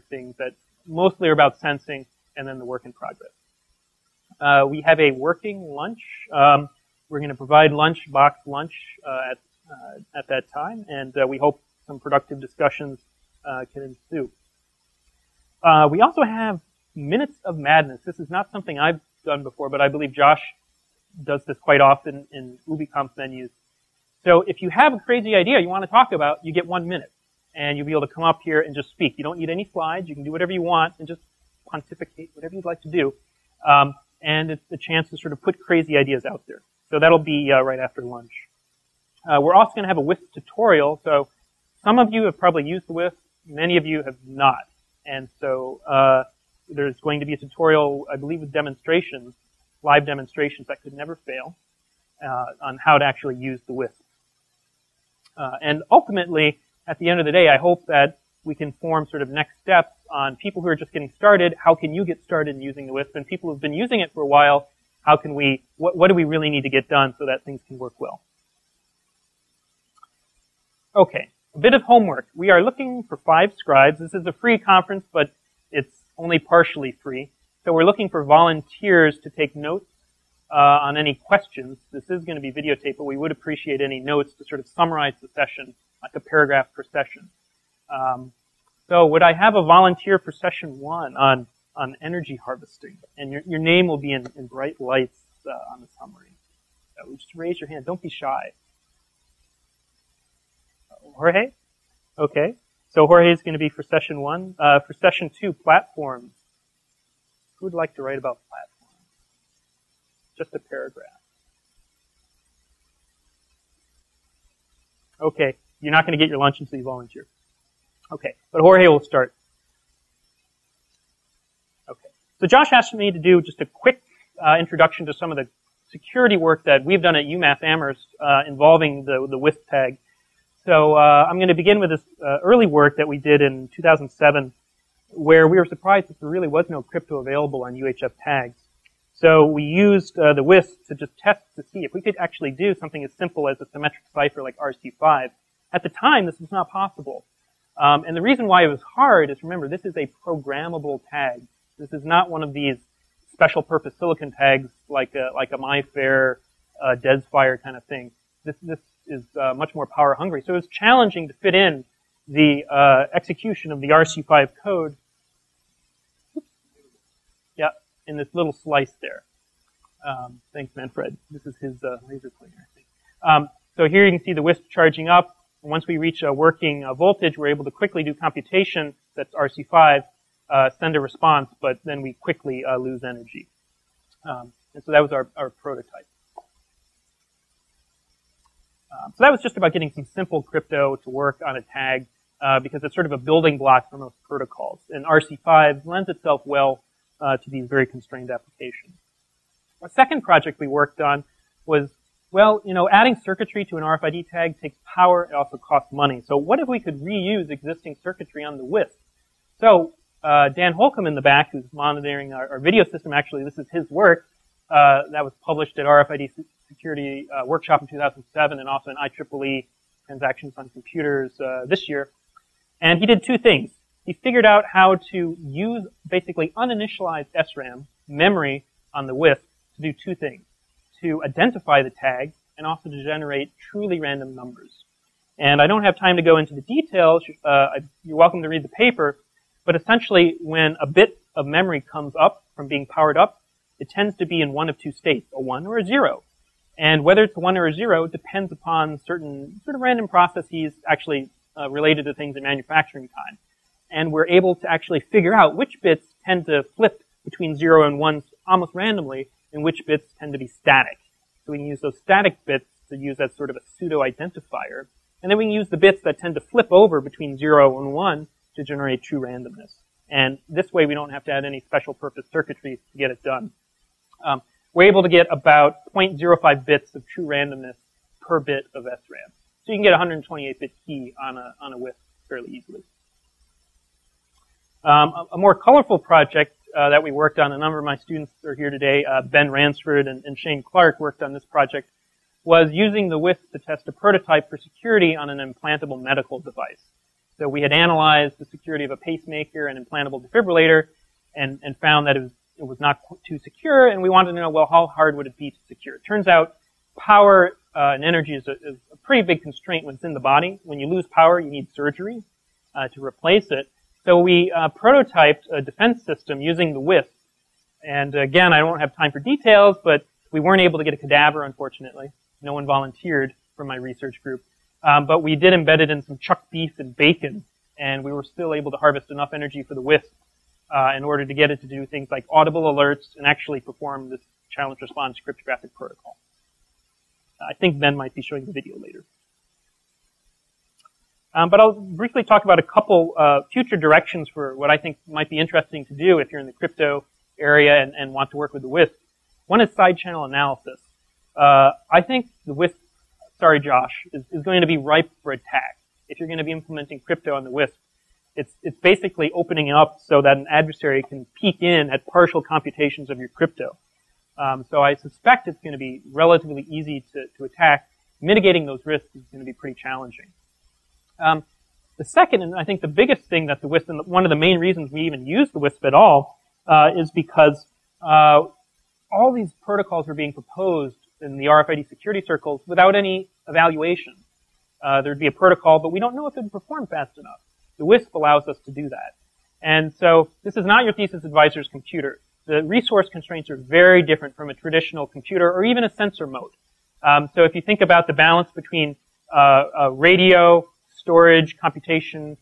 things that mostly are about sensing, and then the work in progress. We have a working lunch. We're going to provide boxed lunch at that time, and we hope some productive discussions can ensue. We also have Minutes of Madness. This is not something I've done before, but I believe Josh does this quite often in UbiConf venues. So if you have a crazy idea you want to talk about, you get 1 minute. And you'll be able to come up here and just speak. You don't need any slides. You can do whatever you want and just pontificate, whatever you'd like to do. And it's a chance to sort of put crazy ideas out there. So that'll be right after lunch. We're also going to have a WISP tutorial. So some of you have probably used the WISP. Many of you have not. And so there's going to be a tutorial, I believe, with demonstrations, live demonstrations that could never fail, on how to actually use the WISP. And ultimately, at the end of the day, I hope that we can form sort of next steps on people who are just getting started. How can you get started in using the WISP? And people who've been using it for a while, how can we, what do we really need to get done so that things can work well? Okay, a bit of homework. We are looking for 5 scribes. This is a free conference, but it's only partially free. So we're looking for volunteers to take notes on any questions. This is going to be videotaped, but we would appreciate any notes to sort of summarize the session, like a paragraph per session. So would I have a volunteer for session 1 on energy harvesting? And your name will be in bright lights on the summary. So just raise your hand. Don't be shy. Jorge? Okay. So Jorge is going to be for session 1. For session 2, platforms. Who would like to write about platforms? Just a paragraph. Okay. You're not going to get your lunch until you volunteer. Okay, but Jorge will start. Okay, so Josh asked me to do just a quick introduction to some of the security work that we've done at UMass Amherst involving the WISP tag. So I'm going to begin with this early work that we did in 2007, where we were surprised that there really was no crypto available on UHF tags. So we used the WISP to just test to see if we could actually do something as simple as a symmetric cipher like RC5. At the time, this was not possible. And the reason why it was hard is, remember, this is a programmable tag. This is not one of these special purpose silicon tags like a MyFair, DesFire kind of thing. This is much more power hungry. So it was challenging to fit in the execution of the RC5 code. Yeah, in this little slice there. Thanks, Manfred. This is his laser pointer, I think. So here you can see the WISP charging up. Once we reach a working voltage, we're able to quickly do computation, that's RC5, send a response, but then we quickly lose energy. And so that was our prototype. So that was just about getting some simple crypto to work on a tag, because it's sort of a building block for most protocols. And RC5 lends itself well to these very constrained applications. Our second project we worked on was, well, you know, adding circuitry to an RFID tag takes power. It also costs money. So what if we could reuse existing circuitry on the WISP? So Dan Holcomb in the back, who's monitoring our video system, actually, this is his work. That was published at RFID Security Workshop in 2007 and also in IEEE Transactions on Computers this year. And he did 2 things. He figured out how to use basically uninitialized SRAM memory on the WISP to do 2 things. To identify the tag and also to generate truly random numbers. And I don't have time to go into the details. You're welcome to read the paper. But essentially, when a bit of memory comes up from being powered up, it tends to be in one of 2 states, a 1 or a 0. And whether it's a 1 or a 0 depends upon certain sort of random processes actually related to things in manufacturing time. And we're able to actually figure out which bits tend to flip between 0 and 1 almost randomly, and which bits tend to be static. So we can use those static bits to use as sort of a pseudo-identifier. And then we can use the bits that tend to flip over between 0 and 1 to generate true randomness. And this way we don't have to add any special purpose circuitry to get it done. We're able to get about 0.05 bits of true randomness per bit of SRAM. So you can get a 128-bit key on a WISP fairly easily. A more colorful project that we worked on, a number of my students are here today, Ben Ransford and Shane Clark worked on this project, was using the WISP to test a prototype for security on an implantable medical device. So we had analyzed the security of a pacemaker and implantable defibrillator and found that it was not too secure, and we wanted to know, well, how hard would it be to secure? It turns out power and energy is a pretty big constraint when it's in the body. When you lose power, you need surgery to replace it. So we prototyped a defense system using the WISP. And again, I don't have time for details, but we weren't able to get a cadaver, unfortunately. No one volunteered from my research group. But we did embed it in some chuck beef and bacon, and we were still able to harvest enough energy for the WISP in order to get it to do things like audible alerts and actually perform this challenge response cryptographic protocol. I think Ben might be showing the video later. But I'll briefly talk about a couple future directions for what I think might be interesting to do if you're in the crypto area and want to work with the WISP. One is side channel analysis. I think the WISP, sorry Josh, is going to be ripe for attack. If you're going to be implementing crypto on the WISP, it's basically opening it up so that an adversary can peek in at partial computations of your crypto. So I suspect it's going to be relatively easy to attack. Mitigating those risks is going to be pretty challenging. The second, and I think the biggest thing that the WISP, and one of the main reasons we even use the WISP at all, is because all these protocols are being proposed in the RFID security circles without any evaluation. There'd be a protocol, but we don't know if it would perform fast enough. The WISP allows us to do that. And so this is not your thesis advisor's computer. The resource constraints are very different from a traditional computer or even a sensor mode. So if you think about the balance between radio, storage, computation,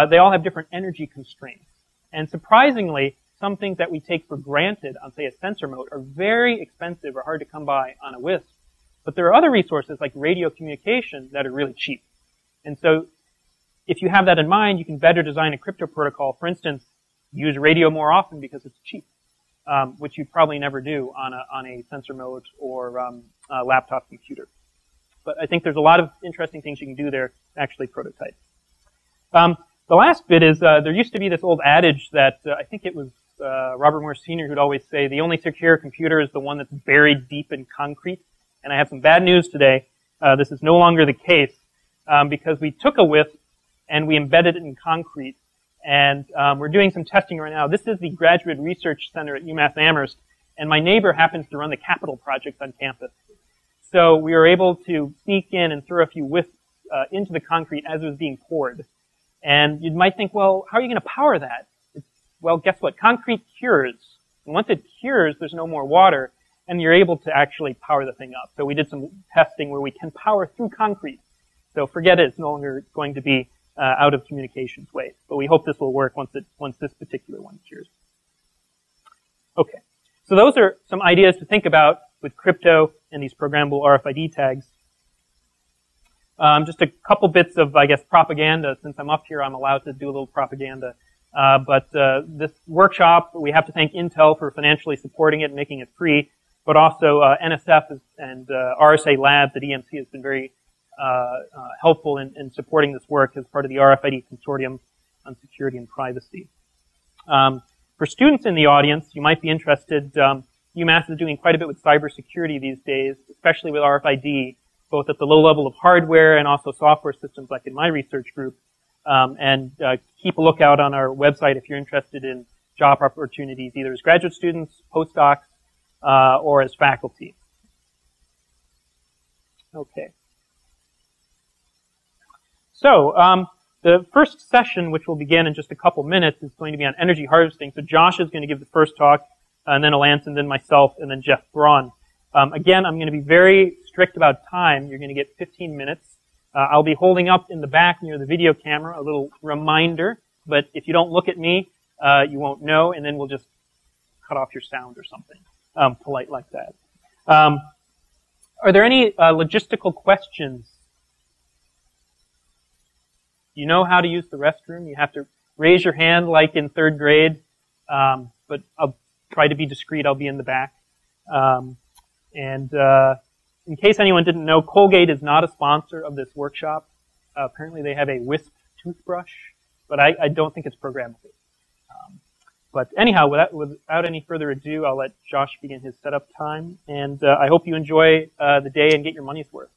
they all have different energy constraints. And surprisingly, some things that we take for granted on, say, a sensor mode are very expensive or hard to come by on a WISP. But there are other resources like radio communication that are really cheap. And so if you have that in mind, you can better design a crypto protocol. For instance, use radio more often because it's cheap, which you probably never do on a sensor mode or a laptop computer. But I think there's a lot of interesting things you can do there to actually prototype. The last bit is there used to be this old adage that I think it was Robert Morse Sr. who'd always say, the only secure computer is the one that's buried deep in concrete. And I have some bad news today. This is no longer the case because we took a WISP and we embedded it in concrete. And we're doing some testing right now. This is the Graduate Research Center at UMass Amherst, and my neighbor happens to run the Capital project on campus. So we were able to sneak in and throw a few WISPs into the concrete as it was being poured. And you might think, well, how are you going to power that? Well, guess what? Concrete cures. And once it cures, there's no more water, and you're able to actually power the thing up. So we did some testing where we can power through concrete. So forget it. It's no longer going to be out of communications waste. But we hope this will work once this particular one cures. Okay. So those are some ideas to think about with crypto and these programmable RFID tags. Just a couple bits of, I guess, propaganda. Since I'm up here, I'm allowed to do a little propaganda. But this workshop, we have to thank Intel for financially supporting it and making it free, but also NSF and RSA Labs at EMC has been very helpful in supporting this work as part of the RFID Consortium on Security and Privacy. For students in the audience, you might be interested, UMass is doing quite a bit with cybersecurity these days, especially with RFID, both at the low level of hardware and also software systems like in my research group. And keep a lookout on our website if you're interested in job opportunities, either as graduate students, postdocs, or as faculty. Okay. So, the first session, which will begin in just a couple minutes, is going to be on energy harvesting. So Josh is going to give the first talk, and then Alance, and then myself, and then Jeff Braun. Again, I'm going to be very strict about time. You're going to get 15 minutes. I'll be holding up in the back near the video camera a little reminder, but if you don't look at me, you won't know, and then we'll just cut off your sound or something polite like that. Are there any logistical questions? You know how to use the restroom? You have to raise your hand like in third grade, but I'll try to be discreet. I'll be in the back. In case anyone didn't know, Colgate is not a sponsor of this workshop. Apparently they have a WISP toothbrush, but I don't think it's programmable. But anyhow, without any further ado, I'll let Josh begin his setup time, and I hope you enjoy the day and get your money's worth.